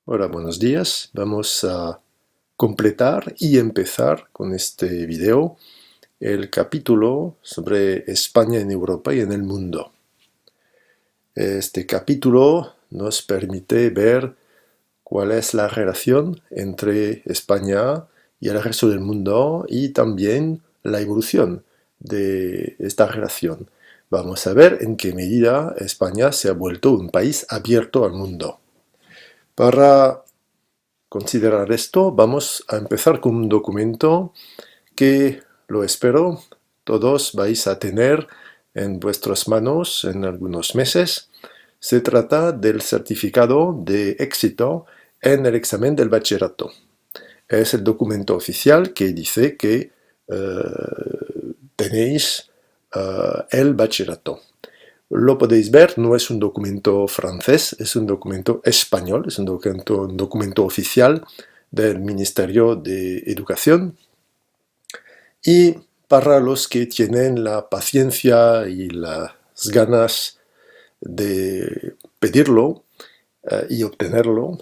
Hola, buenos días. Vamos a completar y empezar con este video el capítulo sobre España en Europa y en el mundo. Este capítulo nos permite ver cuál es la relación entre España y el resto del mundo y también la evolución de esta relación. Vamos a ver en qué medida España se ha vuelto un país abierto al mundo. Para considerar esto, vamos a empezar con un documento que, lo espero, todos vais a tener en vuestras manos en algunos meses. Se trata del certificado de éxito en el examen del bachillerato. Es el documento oficial que dice que tenéis el bachillerato. Lo podéis ver, no es un documento francés, es un documento español, es un documento oficial del Ministerio de Educación. Y para los que tienen la paciencia y las ganas de pedirlo y obtenerlo,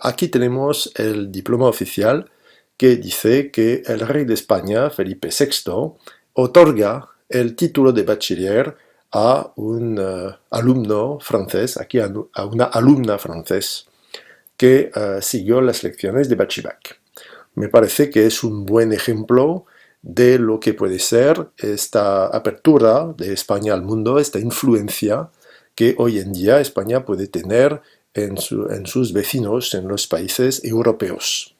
aquí tenemos el diploma oficial que dice que el rey de España, Felipe VI, otorga el título de bachiller a un alumno francés, aquí a una alumna francés que siguió las lecciones de Bachibac. Me parece que es un buen ejemplo de lo que puede ser esta apertura de España al mundo, esta influencia que hoy en día España puede tener en sus vecinos, en los países europeos.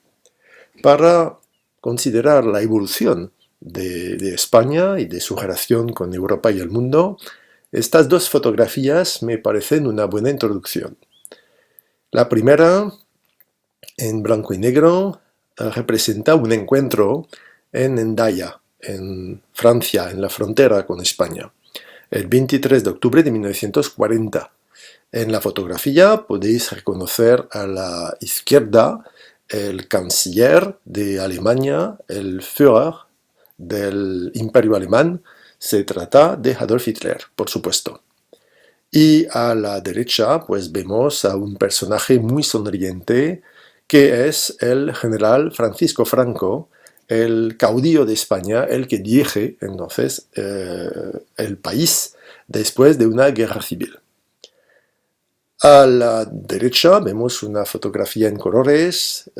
Para considerar la evolución de España y de su relación con Europa y el mundo, estas dos fotografías me parecen una buena introducción. La primera, en blanco y negro, representa un encuentro en Hendaya, en Francia, en la frontera con España, el 23 de octubre de 1940. En la fotografía podéis reconocer a la izquierda el canciller de Alemania, el Führer del Imperio Alemán. Se trata de Adolf Hitler, por supuesto. Y a la derecha pues vemos a un personaje muy sonriente que es el general Francisco Franco, el caudillo de España, el que dirige entonces el país después de una guerra civil. A la derecha vemos una fotografía en colores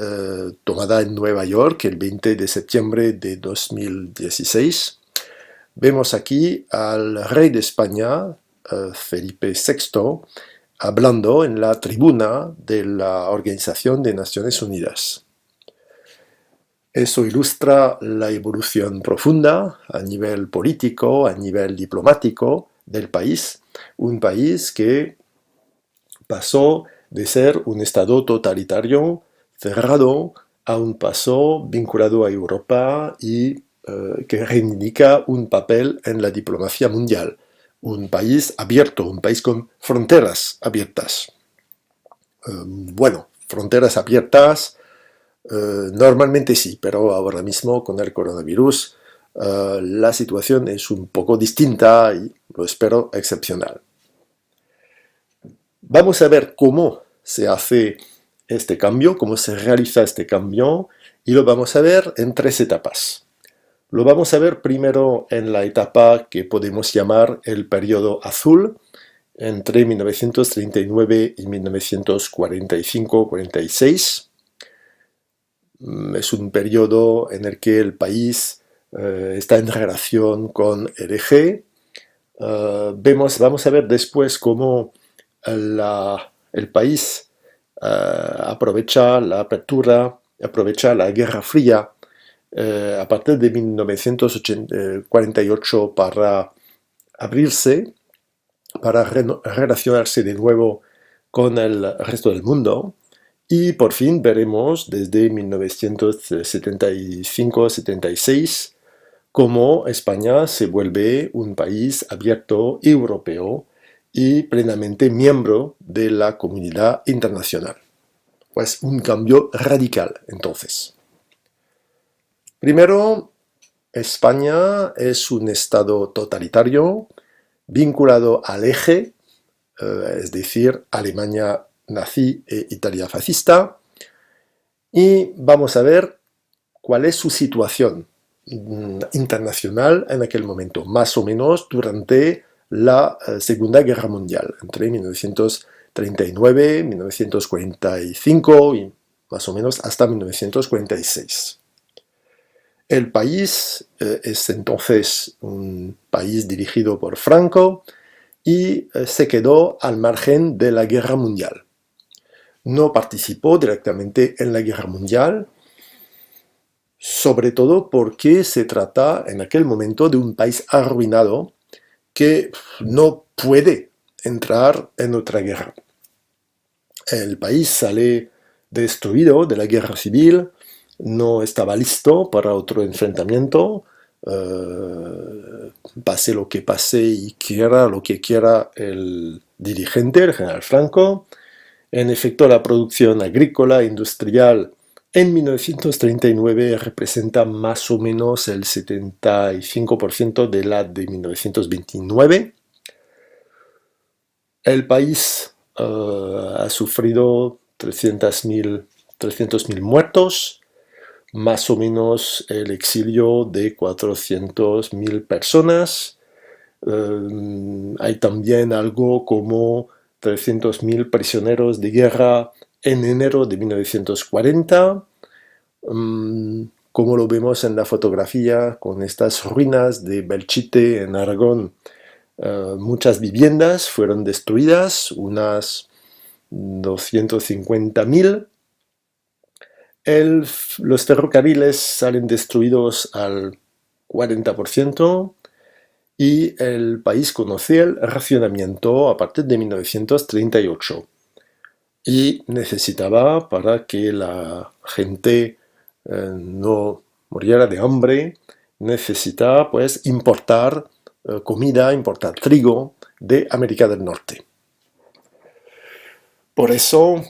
tomada en Nueva York el 20 de septiembre de 2016. Vemos aquí al rey de España, Felipe VI, hablando en la tribuna de la Organización de Naciones Unidas. Eso ilustra la evolución profunda a nivel político, a nivel diplomático del país, un país que pasó de ser un estado totalitario, cerrado, a un paso vinculado a Europa y que reivindica un papel en la diplomacia mundial. Un país abierto, un país con fronteras abiertas. Bueno, fronteras abiertas, normalmente sí, pero ahora mismo con el coronavirus la situación es un poco distinta y lo espero excepcional. Vamos a ver cómo se hace este cambio, cómo se realiza este cambio, y lo vamos a ver en tres etapas. Lo vamos a ver primero en la etapa que podemos llamar el periodo azul, entre 1939 y 1945-46. Es un periodo en el que el país está en relación con el eje. Vamos a ver después cómo el país aprovecha la apertura, aprovecha la Guerra Fría a partir de 1948 para abrirse, para relacionarse de nuevo con el resto del mundo. Y por fin veremos desde 1975-76 cómo España se vuelve un país abierto europeo y plenamente miembro de la comunidad internacional. Pues un cambio radical, entonces. Primero, España es un estado totalitario vinculado al eje, es decir, Alemania nazi e Italia fascista, y vamos a ver cuál es su situación internacional en aquel momento, más o menos durante la Segunda Guerra Mundial, entre 1939, 1945 y más o menos hasta 1946. El país es entonces un país dirigido por Franco y se quedó al margen de la Guerra Mundial. No participó directamente en la Guerra Mundial, sobre todo porque se trata en aquel momento de un país arruinado que no puede entrar en otra guerra. El país sale destruido de la guerra civil, no estaba listo para otro enfrentamiento, pase lo que pase y quiera lo que quiera el dirigente, el general Franco. En efecto, la producción agrícola industrial en 1939 representa más o menos el 75% de la de 1929. El país ha sufrido 300.000 muertos, más o menos el exilio de 400.000 personas. Hay también algo como 300.000 prisioneros de guerra en enero de 1940, como lo vemos en la fotografía con estas ruinas de Belchite en Aragón. Muchas viviendas fueron destruidas, unas 250.000. Los ferrocarriles salen destruidos al 40%. Y el país conoce el racionamiento a partir de 1938 y necesitaba, para que la gente no muriera de hambre, necesitaba pues importar comida, importar trigo de América del Norte. Por eso,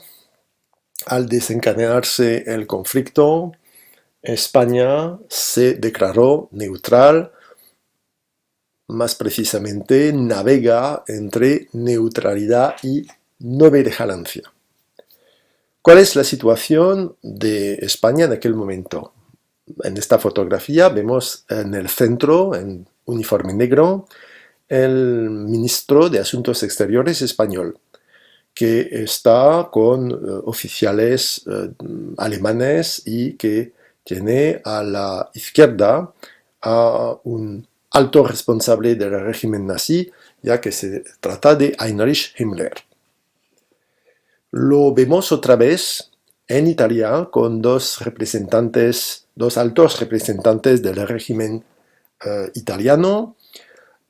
al desencadenarse el conflicto, España se declaró neutral. Más precisamente, navega entre neutralidad y no beligerencia. ¿Cuál es la situación de España en aquel momento? En esta fotografía vemos en el centro, en uniforme negro, el ministro de Asuntos Exteriores español, que está con oficiales alemanes y que tiene a la izquierda a un alto responsable del régimen nazi, ya que se trata de Heinrich Himmler. Lo vemos otra vez en Italia con dos altos representantes del régimen italiano.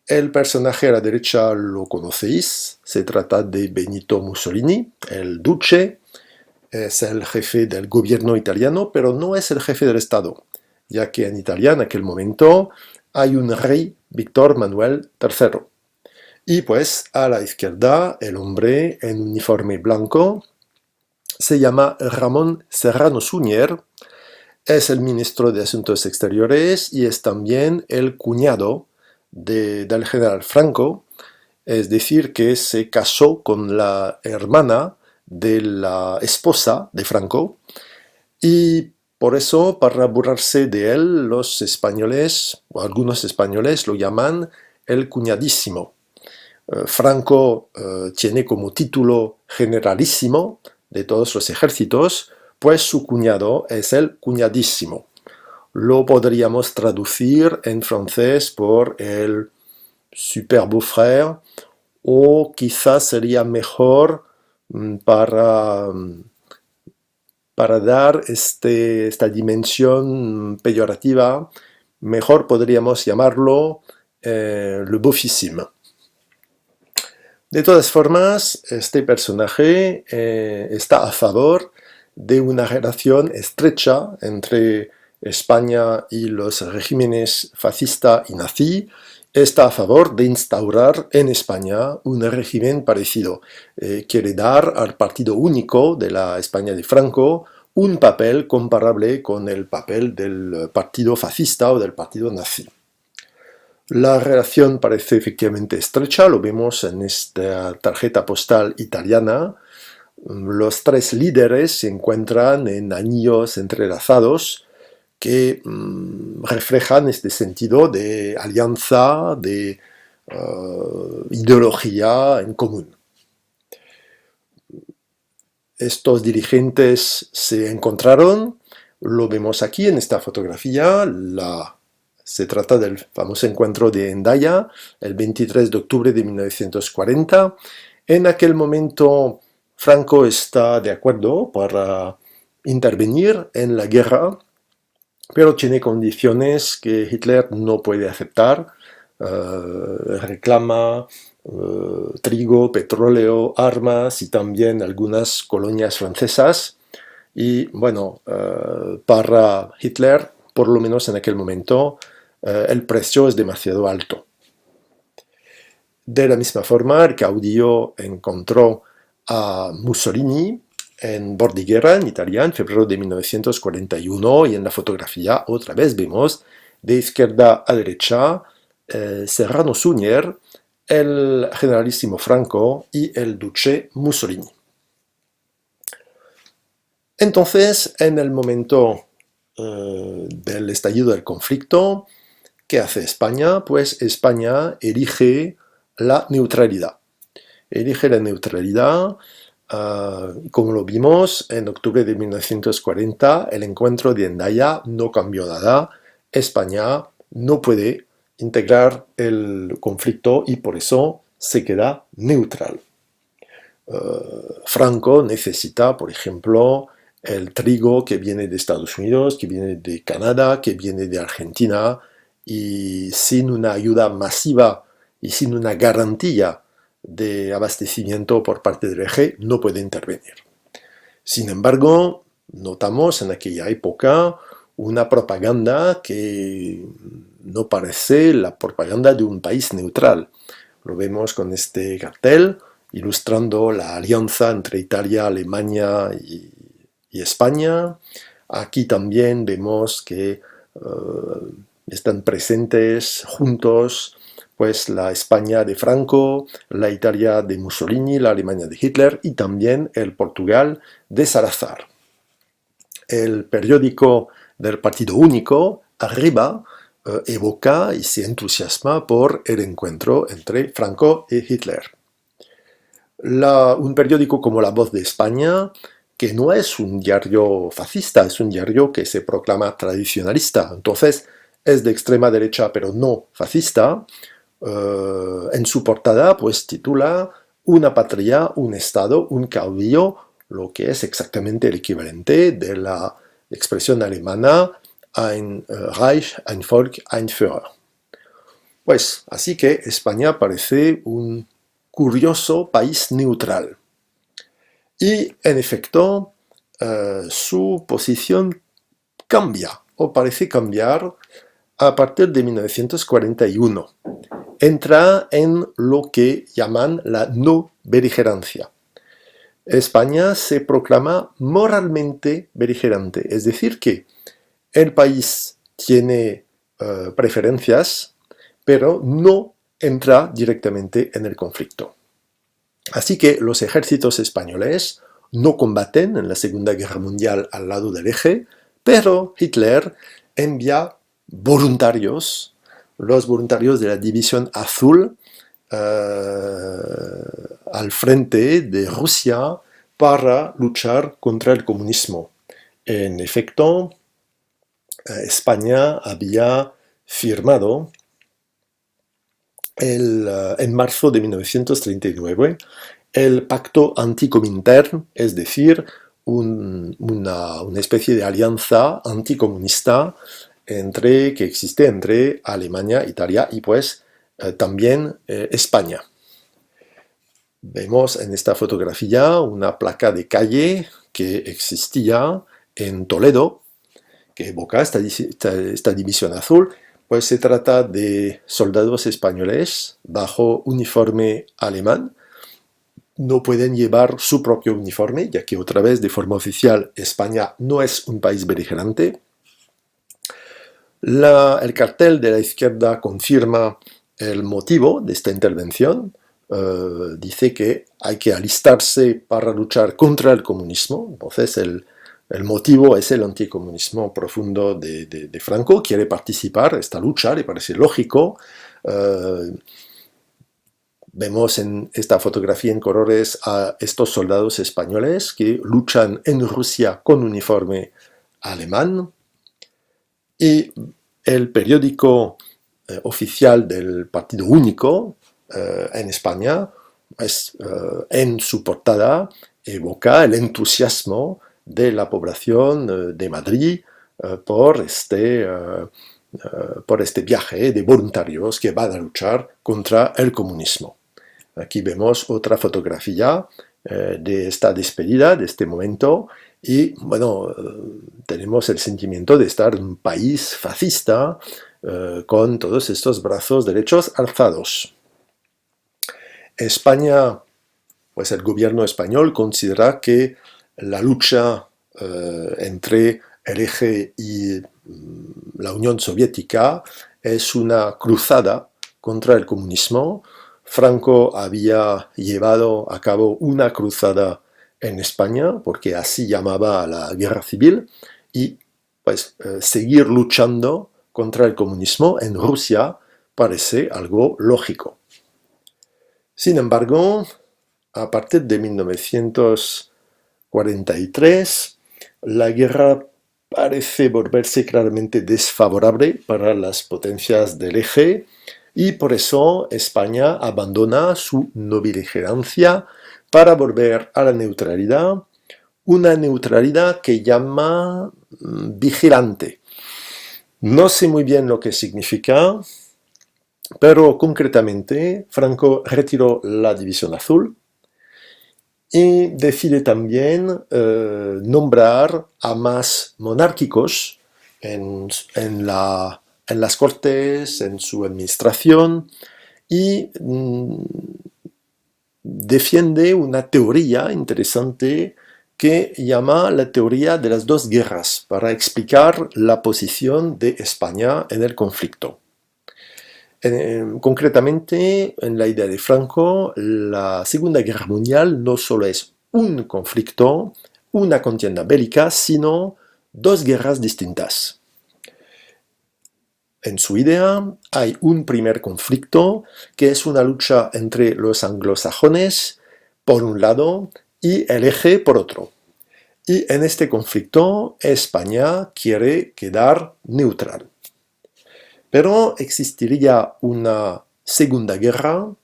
El personaje a la derecha lo conocéis, se trata de Benito Mussolini, el duce, es el jefe del gobierno italiano, pero no es el jefe del Estado, ya que en Italia en aquel momento hay un rey, Víctor Manuel III. Y pues a la izquierda, el hombre en uniforme blanco se llama Ramón Serrano Suñer, es el ministro de Asuntos Exteriores y es también el cuñado del general Franco, es decir, que se casó con la hermana de la esposa de Franco, y por eso, para burlarse de él, los españoles, o algunos españoles, lo llaman el cuñadísimo. Franco tiene como título generalísimo de todos los ejércitos, pues su cuñado es el cuñadísimo. Lo podríamos traducir en francés por el super beau-frère, o quizás sería mejor para dar esta dimensión peyorativa, mejor podríamos llamarlo le beaufissime. De todas formas, este personaje está a favor de una relación estrecha entre España y los regímenes fascista y nazi. Está a favor de instaurar en España un régimen parecido. Quiere dar al partido único de la España de Franco un papel comparable con el papel del partido fascista o del partido nazi. La relación parece efectivamente estrecha, lo vemos en esta tarjeta postal italiana. Los tres líderes se encuentran en anillos entrelazados que reflejan este sentido de alianza, de ideología en común. Estos dirigentes se encontraron, lo vemos aquí en esta fotografía, se trata del famoso encuentro de Hendaya, el 23 de octubre de 1940. En aquel momento Franco está de acuerdo para intervenir en la guerra, pero tiene condiciones que Hitler no puede aceptar. Reclama trigo, petróleo, armas y también algunas colonias francesas. Y bueno, para Hitler, por lo menos en aquel momento, el precio es demasiado alto. De la misma forma, el caudillo encontró a Mussolini en Bordighera, en Italia, en febrero de 1941, y en la fotografía otra vez vemos de izquierda a derecha Serrano Suñer, el generalísimo Franco y el duque Mussolini. Entonces, en el momento del estallido del conflicto, ¿qué hace España? Pues España elige la neutralidad. Elige la neutralidad, como lo vimos en octubre de 1940, el encuentro de Hendaya no cambió nada. España no puede integrar el conflicto y por eso se queda neutral. Franco necesita, por ejemplo, el trigo que viene de Estados Unidos, que viene de Canadá, que viene de Argentina, y sin una ayuda masiva y sin una garantía de abastecimiento por parte del eje, no puede intervenir. Sin embargo, notamos en aquella época una propaganda que no parece la propaganda de un país neutral. Lo vemos con este cartel, ilustrando la alianza entre Italia, Alemania y España. Aquí también vemos que están presentes juntos pues la España de Franco, la Italia de Mussolini, la Alemania de Hitler y también el Portugal de Salazar. El periódico del Partido Único, Arriba, evoca y se entusiasma por el encuentro entre Franco y Hitler. Un periódico como La Voz de España, que no es un diario fascista, es un diario que se proclama tradicionalista, entonces es de extrema derecha pero no fascista, en su portada pues titula Una patria, un Estado, un caudillo, lo que es exactamente el equivalente de la expresión alemana Ein Reich, ein Volk, ein Führer. Pues así que España parece un curioso país neutral. Y en efecto, su posición cambia, o parece cambiar, a partir de 1941. Entra en lo que llaman la no beligerancia. España se proclama moralmente beligerante, es decir que el país tiene preferencias, pero no entra directamente en el conflicto. Así que los ejércitos españoles no combaten en la Segunda Guerra Mundial al lado del eje, pero Hitler envía voluntarios, los voluntarios de la División Azul, al frente de Rusia para luchar contra el comunismo. En efecto, España había firmado en marzo de 1939 el pacto anticomintern, es decir, una especie de alianza anticomunista que existe entre Alemania, Italia y pues también España. Vemos en esta fotografía una placa de calle que existía en Toledo, que evoca esta división azul. Pues se trata de soldados españoles bajo uniforme alemán. No pueden llevar su propio uniforme, ya que otra vez, de forma oficial, España no es un país beligerante. El cartel de la izquierda confirma el motivo de esta intervención. dice que hay que alistarse para luchar contra el comunismo. Entonces el motivo es el anticomunismo profundo de Franco. Quiere participar en esta lucha, le parece lógico. Vemos en esta fotografía en colores a estos soldados españoles que luchan en Rusia con uniforme alemán. Y el periódico oficial del Partido Único en España, en su portada, evoca el entusiasmo de la población de Madrid por este viaje de voluntarios que van a luchar contra el comunismo. Aquí vemos otra fotografía de esta despedida, de este momento, y bueno, tenemos el sentimiento de estar en un país fascista con todos estos brazos derechos alzados. España, pues el gobierno español considera que la lucha entre el eje y la Unión Soviética es una cruzada contra el comunismo. Franco había llevado a cabo una cruzada en España, porque así llamaba a la guerra civil, y pues seguir luchando contra el comunismo en Rusia parece algo lógico. Sin embargo, a partir de 1943, la guerra parece volverse claramente desfavorable para las potencias del eje, y por eso España abandona su no beligerancia para volver a la neutralidad, una neutralidad que llama vigilante. No sé muy bien lo que significa, pero concretamente Franco retiró la División Azul y decide también nombrar a más monárquicos en las Cortes, en su administración, y defiende una teoría interesante que llama la teoría de las dos guerras, para explicar la posición de España en el conflicto. Concretamente, en la idea de Franco, la Segunda Guerra Mundial no solo es un conflicto, una contienda bélica, sino dos guerras distintas. En su idea hay un primer conflicto que es una lucha entre los anglosajones por un lado y el eje por otro. Y en este conflicto España quiere quedar neutral. Pero existiría una segunda guerra,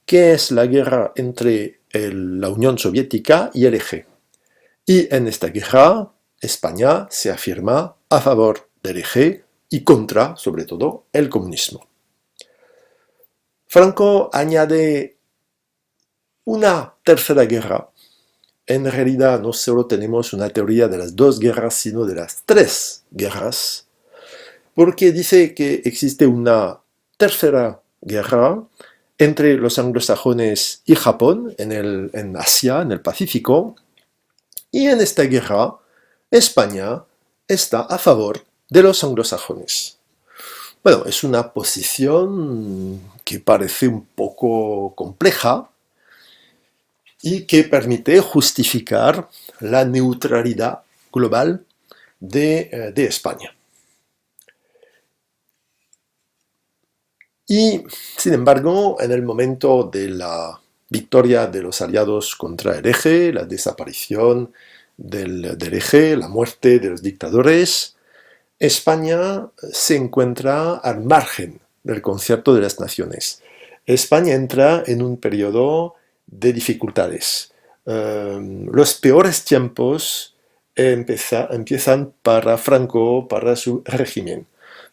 que es la guerra entre la Unión Soviética y el eje. Y en esta guerra España se afirma a favor del eje y contra, sobre todo, el comunismo. Franco añade una tercera guerra. En realidad no solo tenemos una teoría de las dos guerras, sino de las tres guerras, porque dice que existe una tercera guerra entre los anglosajones y Japón, en Asia, en el Pacífico, y en esta guerra España está a favor de los anglosajones. Bueno, es una posición que parece un poco compleja y que permite justificar la neutralidad global de España. Y, sin embargo, en el momento de la victoria de los aliados contra el eje, la desaparición del eje, la muerte de los dictadores, España se encuentra al margen del concierto de las naciones. España entra en un periodo de dificultades. Los peores tiempos empiezan para Franco, para su régimen,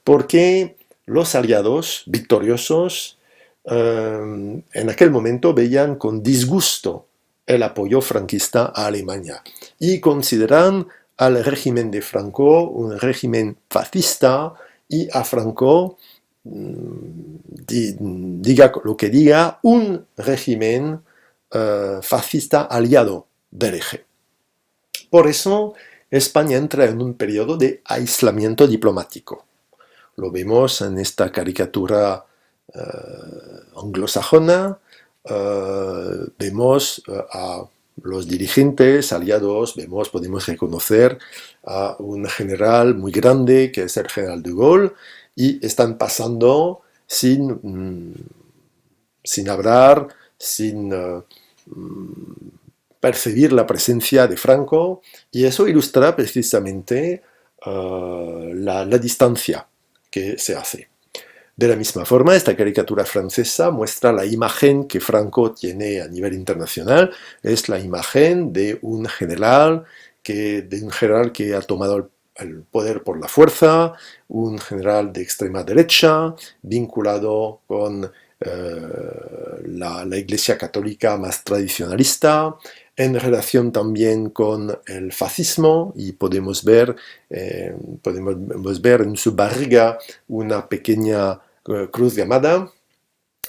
porque los aliados victoriosos en aquel momento veían con disgusto el apoyo franquista a Alemania y consideran al régimen de Franco un régimen fascista, y a Franco, diga lo que diga, un régimen fascista aliado del eje. Por eso España entra en un periodo de aislamiento diplomático. Lo vemos en esta caricatura anglosajona, vemos a los dirigentes aliados, podemos reconocer a un general muy grande que es el general de Gaulle, y están pasando sin hablar, sin percibir la presencia de Franco, y eso ilustra precisamente la distancia que se hace. De la misma forma, esta caricatura francesa muestra la imagen que Franco tiene a nivel internacional, es la imagen de un general que ha tomado el poder por la fuerza, un general de extrema derecha, vinculado con la Iglesia Católica más tradicionalista, en relación también con el fascismo, y podemos ver en su barriga una pequeña cruz llamada,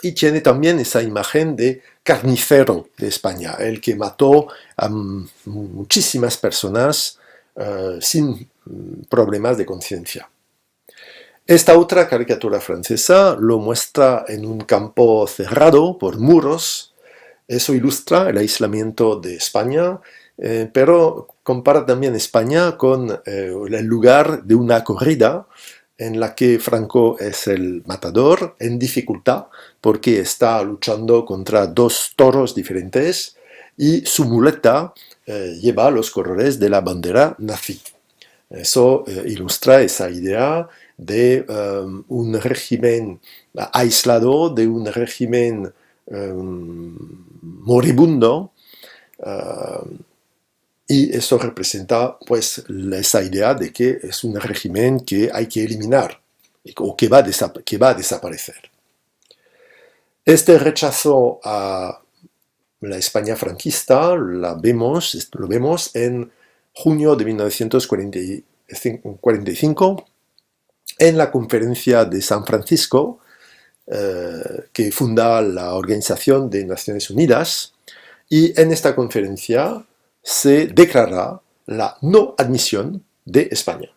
y tiene también esa imagen de carnicero de España, el que mató a muchísimas personas sin problemas de conciencia. Esta otra caricatura francesa lo muestra en un campo cerrado por muros. Eso ilustra el aislamiento de España, pero compara también España con el lugar de una corrida en la que Franco es el matador en dificultad porque está luchando contra dos toros diferentes y su muleta lleva los colores de la bandera nazi. Eso ilustra esa idea de un régimen aislado, de un régimen moribundo, y eso representa pues esa idea de que es un régimen que hay que eliminar o que va a desaparecer. Este rechazo a la España franquista lo vemos en junio de 1945 en la conferencia de San Francisco, que funda la Organización de Naciones Unidas, y en esta conferencia se declara la no admisión de España.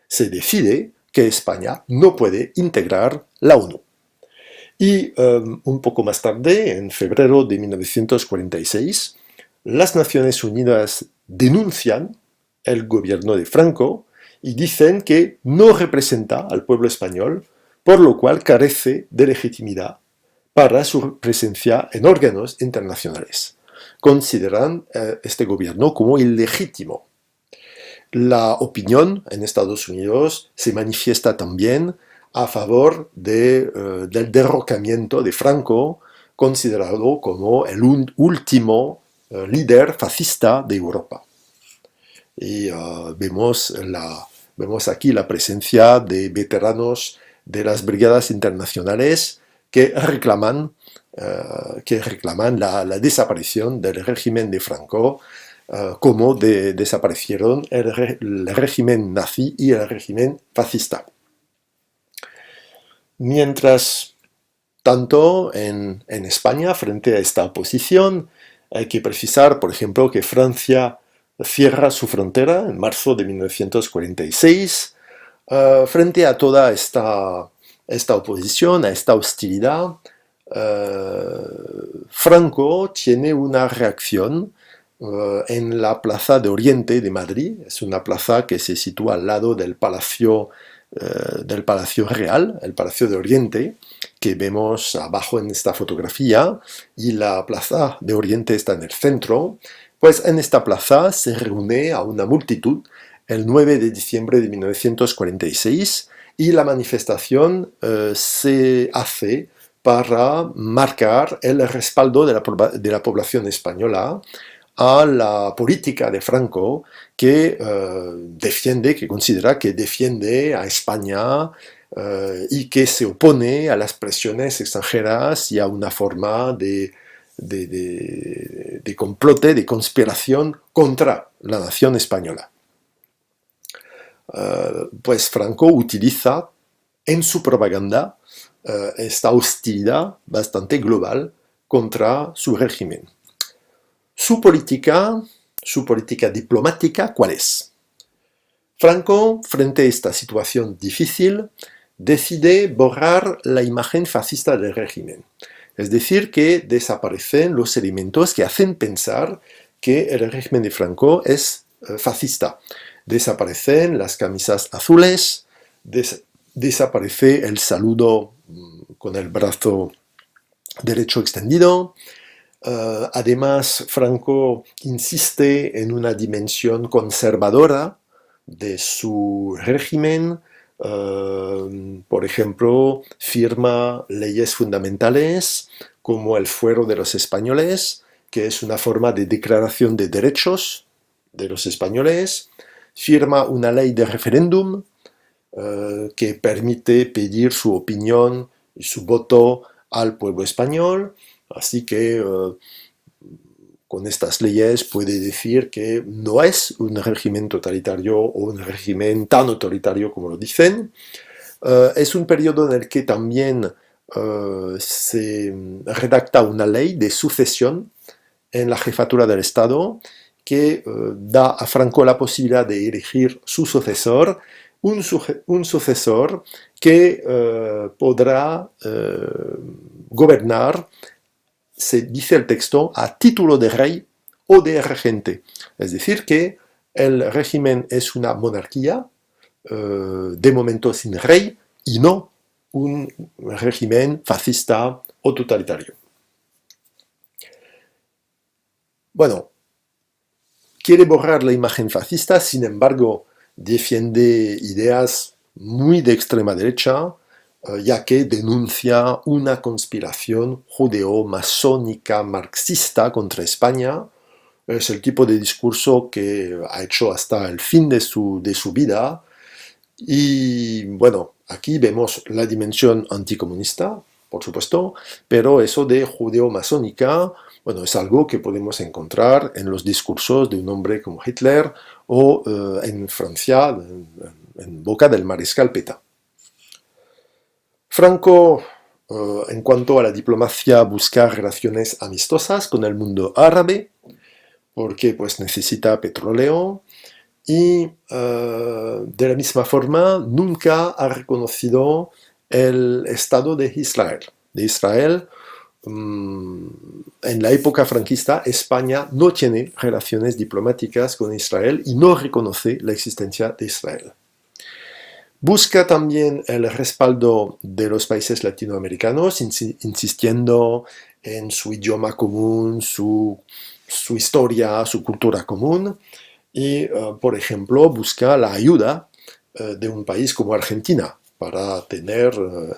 Se decide que España no puede integrar la ONU. Y un poco más tarde, en febrero de 1946, las Naciones Unidas denuncian el gobierno de Franco y dicen que no representa al pueblo español, por lo cual carece de legitimidad para su presencia en órganos internacionales. Consideran este gobierno como ilegítimo. La opinión en Estados Unidos se manifiesta también a favor del derrocamiento de Franco, considerado como el último líder fascista de Europa. Y vemos aquí la presencia de veteranos de las brigadas internacionales que reclaman la desaparición del régimen de Franco, como desaparecieron el régimen nazi y el régimen fascista. Mientras tanto, en España, frente a esta oposición, hay que precisar, por ejemplo, que Francia cierra su frontera en marzo de 1946, frente a toda esta oposición, a esta hostilidad. Franco tiene una reacción en la Plaza de Oriente de Madrid. Es una plaza que se sitúa al lado del Palacio Real, el Palacio de Oriente, que vemos abajo en esta fotografía, y la Plaza de Oriente está en el centro. Pues en esta plaza se reúne a una multitud el 9 de diciembre de 1946, y la manifestación se hace para marcar el respaldo de la población española a la política de Franco, que considera que defiende a España y que se opone a las presiones extranjeras y a una forma de complote, de conspiración contra la nación española. Pues Franco utiliza en su propaganda esta hostilidad bastante global contra su régimen. Su política diplomática, ¿cuál es? Franco, frente a esta situación difícil, decide borrar la imagen fascista del régimen. Es decir, que desaparecen los elementos que hacen pensar que el régimen de Franco es fascista. Desaparecen las camisas azules, desaparece el saludo con el brazo derecho extendido. Además, Franco insiste en una dimensión conservadora de su régimen. Por ejemplo, firma leyes fundamentales como el Fuero de los Españoles, que es una forma de declaración de derechos de los españoles. Firma una ley de referéndum que permite pedir su opinión y su voto al pueblo español. Así que con estas leyes puede decir que no es un régimen totalitario o un régimen tan autoritario como lo dicen. Es un periodo en el que también se redacta una ley de sucesión en la jefatura del Estado que da a Franco la posibilidad de elegir su sucesor, un sucesor que podrá gobernar, se dice el texto, a título de rey o de regente. Es decir, que el régimen es una monarquía, de momento sin rey, y no un régimen fascista o totalitario. Bueno, quiere borrar la imagen fascista, sin embargo, defiende ideas muy de extrema derecha, ya que denuncia una conspiración judeo-masónica marxista contra España. Es el tipo de discurso que ha hecho hasta el fin de su vida. Y bueno, aquí vemos la dimensión anticomunista, por supuesto, pero eso de judeo-masónica, bueno, es algo que podemos encontrar en los discursos de un hombre como Hitler o en Francia, en boca del mariscal Pétain. Franco, en cuanto a la diplomacia, busca relaciones amistosas con el mundo árabe, porque pues necesita petróleo, y de la misma forma nunca ha reconocido el Estado de Israel. En la época franquista, España no tiene relaciones diplomáticas con Israel y no reconoce la existencia de Israel. Busca también el respaldo de los países latinoamericanos, insistiendo en su idioma común, su historia, su cultura común, y, por ejemplo, busca la ayuda de un país como Argentina para tener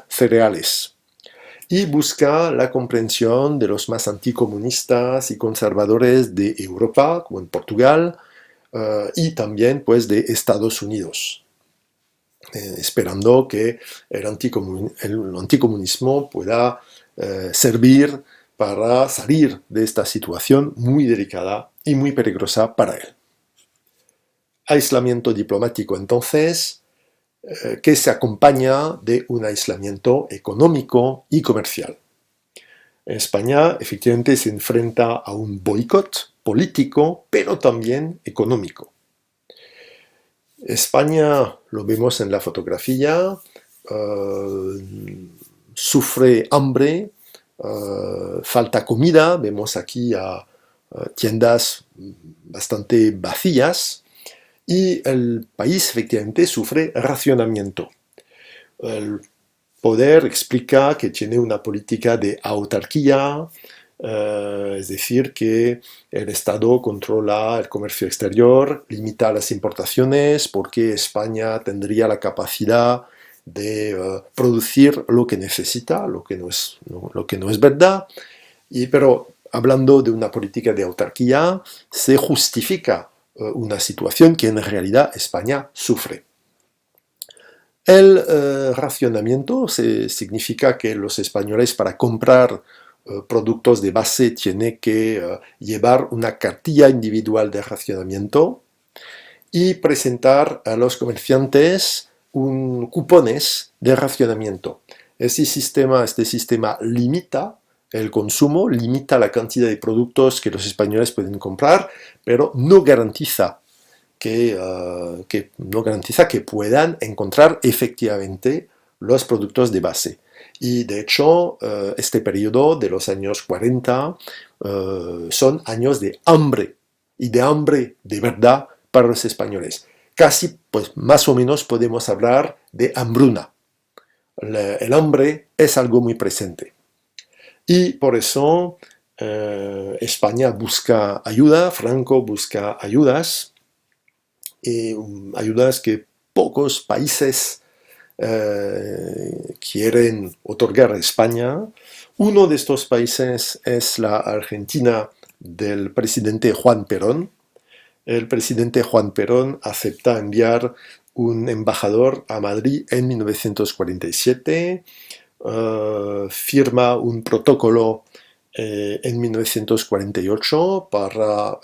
cereales. Y busca la comprensión de los más anticomunistas y conservadores de Europa, como en Portugal, y también pues, de Estados Unidos. Esperando que el anticomunismo pueda servir para salir de esta situación muy delicada y muy peligrosa para él. Aislamiento diplomático, entonces, que se acompaña de un aislamiento económico y comercial. España efectivamente se enfrenta a un boicot político, pero también económico. España, lo vemos en la fotografía, sufre hambre, falta comida, vemos aquí a tiendas bastante vacías, y el país efectivamente sufre racionamiento. El poder explica que tiene una política de autarquía, es decir, que el Estado controla el comercio exterior, limita las importaciones, porque España tendría la capacidad de producir lo que necesita, lo que no es verdad, pero hablando de una política de autarquía, se justifica una situación que en realidad España sufre. El racionamiento significa que los españoles para comprar productos de base tienen que llevar una cartilla individual de racionamiento y presentar a los comerciantes cupones de racionamiento. Este sistema limita el consumo, limita la cantidad de productos que los españoles pueden comprar, pero no garantiza que puedan encontrar efectivamente los productos de base. Y de hecho, este periodo de los años 40 son años de hambre, y de hambre de verdad para los españoles. Casi, pues más o menos podemos hablar de hambruna. El hambre es algo muy presente. Y por eso España busca ayuda, Franco busca ayudas, y ayudas que pocos países quieren otorgar a España. Uno de estos países es la Argentina del presidente Juan Perón. El presidente Juan Perón acepta enviar un embajador a Madrid en 1947, firma un protocolo en 1948 para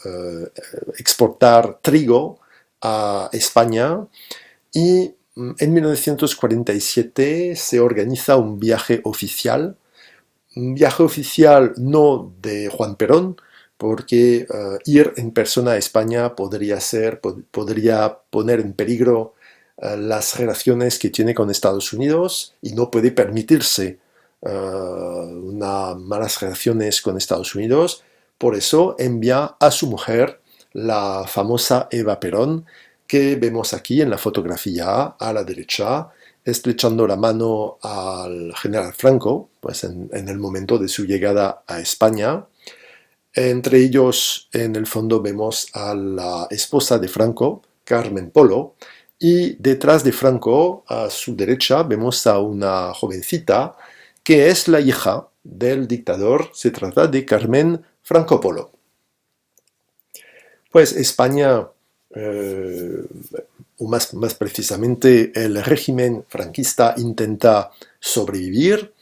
exportar trigo a España, y en 1947 se organiza un viaje oficial no de Juan Perón, porque ir en persona a España podría poner en peligro las relaciones que tiene con Estados Unidos, y no puede permitirse unas malas relaciones con Estados Unidos. Por eso envía a su mujer, la famosa Eva Perón, que vemos aquí en la fotografía a la derecha, estrechando la mano al general Franco, pues en el momento de su llegada a España. Entre ellos, en el fondo, vemos a la esposa de Franco, Carmen Polo, y detrás de Franco, a su derecha, vemos a una jovencita que es la hija del dictador. Se trata de Carmen Franco Polo. Pues España, o más precisamente el régimen franquista, intenta sobrevivir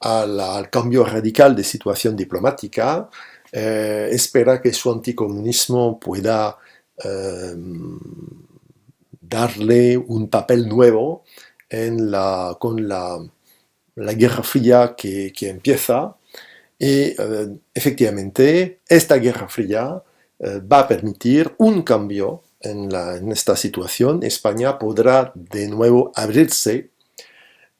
al cambio radical de situación diplomática. Espera que su anticomunismo pueda darle un papel nuevo con la Guerra Fría que empieza. Y efectivamente, esta Guerra Fría va a permitir un cambio en esta situación. España podrá de nuevo abrirse,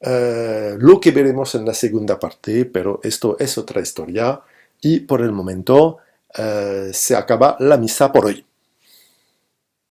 lo que veremos en la segunda parte, pero esto es otra historia, y por el momento se acaba la misa por hoy.